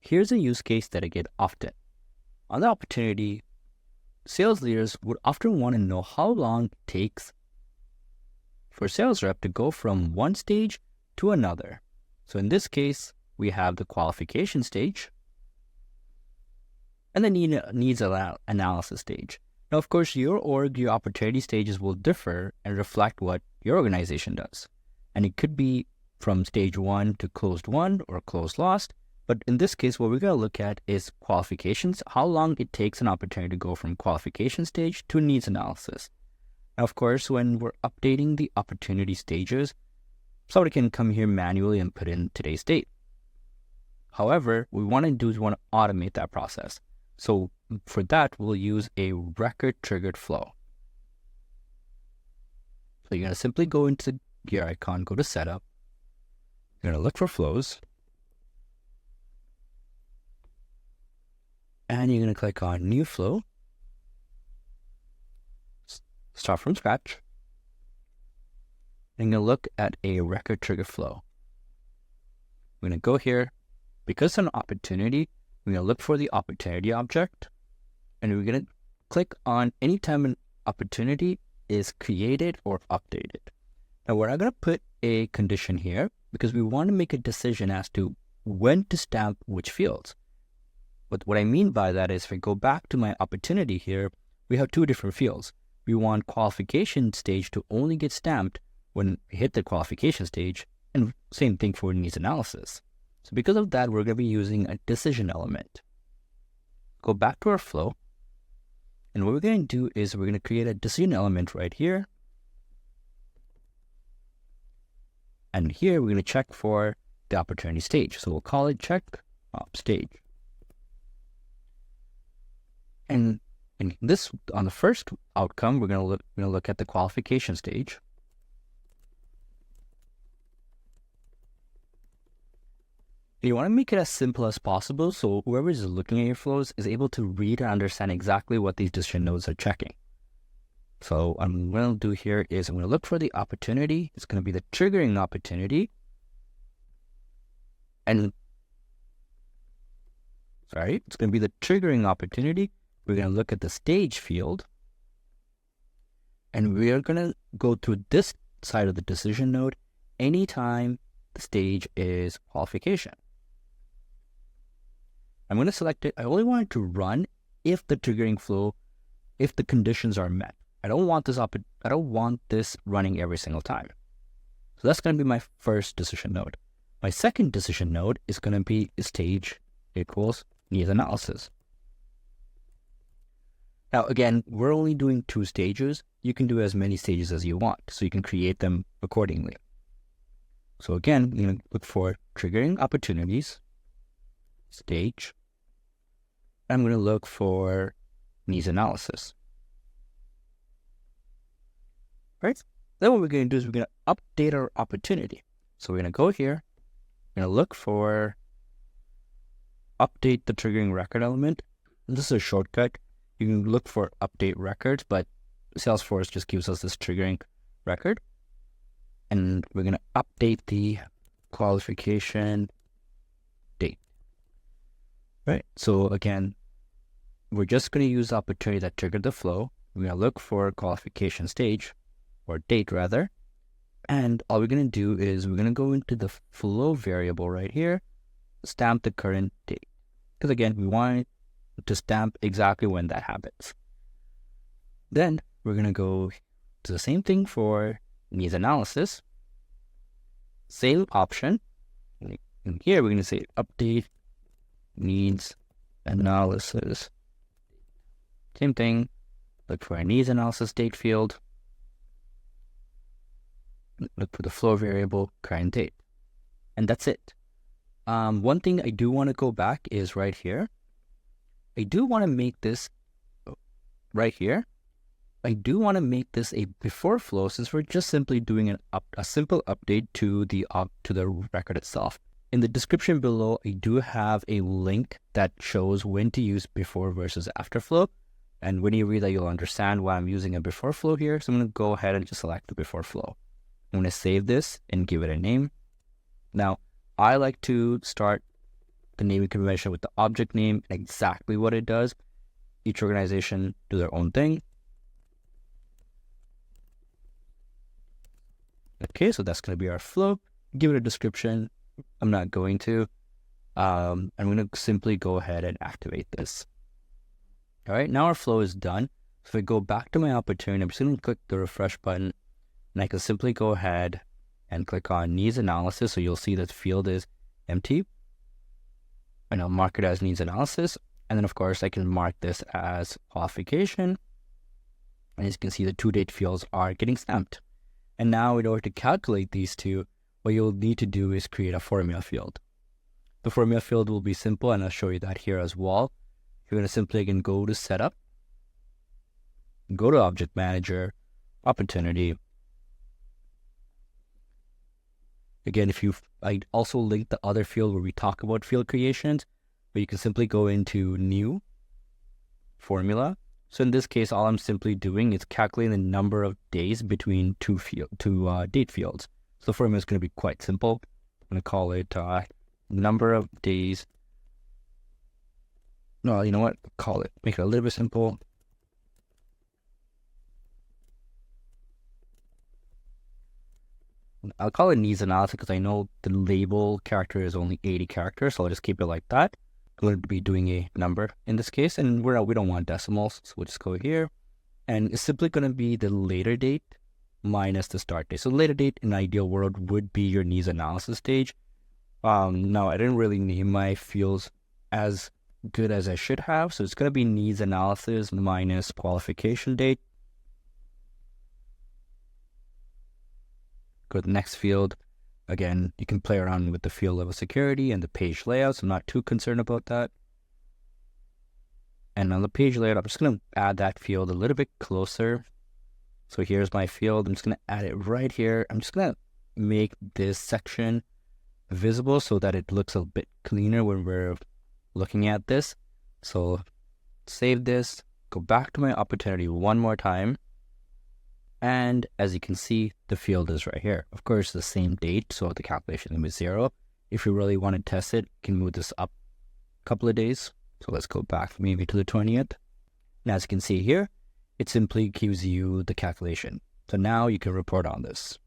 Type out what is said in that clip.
here's a use case that I get often. On the opportunity, sales leaders would often want to know how long it takes for a sales rep to go from one stage to another. So in this case, we have the qualification stage and the needs analysis stage. Now, of course, your opportunity stages will differ and reflect what your organization does. And it could be from stage 1 to closed won or closed lost. But in this case, what we're going to look at is qualifications, how long it takes an opportunity to go from qualification stage to needs analysis. Now, of course, when we're updating the opportunity stages, somebody can come here manually and put in today's date. However, what we want to do is automate that process. So for that, we'll use a record triggered flow. So you're going to simply go into the gear icon, go to setup. You're going to look for flows. And you're going to click on new flow. Start from scratch. And you're going to look at a record trigger flow. We're going to go here. Because it's an opportunity, we're going to look for the opportunity object. And we're going to click on anytime an opportunity is created or updated. Now we're not going to put a condition here because we want to make a decision as to when to stamp which fields. But what I mean by that is if I go back to my opportunity here, we have two different fields. We want qualification stage to only get stamped when we hit the qualification stage, and same thing for needs analysis. So because of that, we're going to be using a decision element. Go back to our flow. And what we're going to do is we're going to create a decision element right here. And here we're going to check for the opportunity stage. So we'll call it check op stage. And in this, on the first outcome, we're going to look at the qualification stage. You want to make it as simple as possible so whoever is looking at your flows is able to read and understand exactly what these decision nodes are checking. So what I'm going to do here is I'm going to look for the opportunity. It's going to be the triggering opportunity. And it's going to be the triggering opportunity. We're going to look at the stage field. And we are going to go through this side of the decision node anytime the stage is qualification. I'm going to select it. I only want it to run if the triggering flow, if the conditions are met. I don't want this running every single time. So that's going to be my first decision node. My second decision node is going to be stage equals needs analysis. Now, again, we're only doing 2 stages. You can do as many stages as you want, so you can create them accordingly. So again, you're going to look for triggering opportunities, stage. I'm going to look for needs analysis. Right? Then what we're going to do is we're going to update our opportunity. So we're going to go here. We're going to look for update the triggering record element. This is a shortcut. You can look for update records, but Salesforce just gives us this triggering record. And we're going to update the qualification date. Right? So again, we're just going to use the opportunity that triggered the flow. We're going to look for qualification stage, or date rather. And all we're going to do is we're going to go into the flow variable right here, stamp the current date. Because again, we want to stamp exactly when that happens. Then we're going to go to the same thing for needs analysis. Same option. And here we're going to say update needs analysis. Same thing. Look for a needs analysis date field. Look for the flow variable current date. And that's it. One thing I do want to go back is right here. I do want to make this right here. I do want to make this a before flow since we're just simply doing a simple update to the record itself. In the description below, I do have a link that shows when to use before versus after flow. And when you read that, you'll understand why I'm using a before flow here. So I'm going to go ahead and just select the before flow. I'm going to save this and give it a name. Now, I like to start the naming convention with the object name and exactly what it does. Each organization do their own thing. Okay, so that's going to be our flow. Give it a description. I'm not going to. I'm going to simply go ahead and activate this. All right, now our flow is done. So if I go back to my opportunity, I'm just going to click the refresh button, and I can simply go ahead and click on needs analysis. So you'll see that the field is empty, and I'll mark it as needs analysis. And then of course I can mark this as qualification. And as you can see, the to date fields are getting stamped. And now in order to calculate these two, what you'll need to do is create a formula field. The formula field will be simple, and I'll show you that here as well. You're going to simply again go to setup, go to object manager, opportunity. Again, I also linked the other field where we talk about field creations, but you can simply go into new formula. So in this case, all I'm simply doing is calculating the number of days between two date fields. So the formula is going to be quite simple. I'm going to call it number of days. No, you know what? Make it a little bit simple. I'll call it needs analysis because I know the label character is only 80 characters, so I'll just keep it like that. I'm going to be doing a number in this case, and we don't want decimals, so we'll just go here. And it's simply going to be the later date minus the start date. So later date in an ideal world would be your needs analysis stage. Now, I didn't really name my fields as good as I should have, so it's going to be needs analysis minus qualification date. Go to the next field. Again, you can play around with the field level security and the page layout, so I'm not too concerned about that. And on the page layout, I'm just going to add that field a little bit closer. So here's my field. I'm just going to add it right here. I'm just going to make this section visible so that it looks a bit cleaner when we're looking at this. So save this, go back to my opportunity one more time. And as you can see, the field is right here. Of course, the same date, so the calculation limit is 0. If you really want to test it, you can move this up a couple of days. So let's go back maybe to the 20th. And as you can see here, it simply gives you the calculation. So now you can report on this.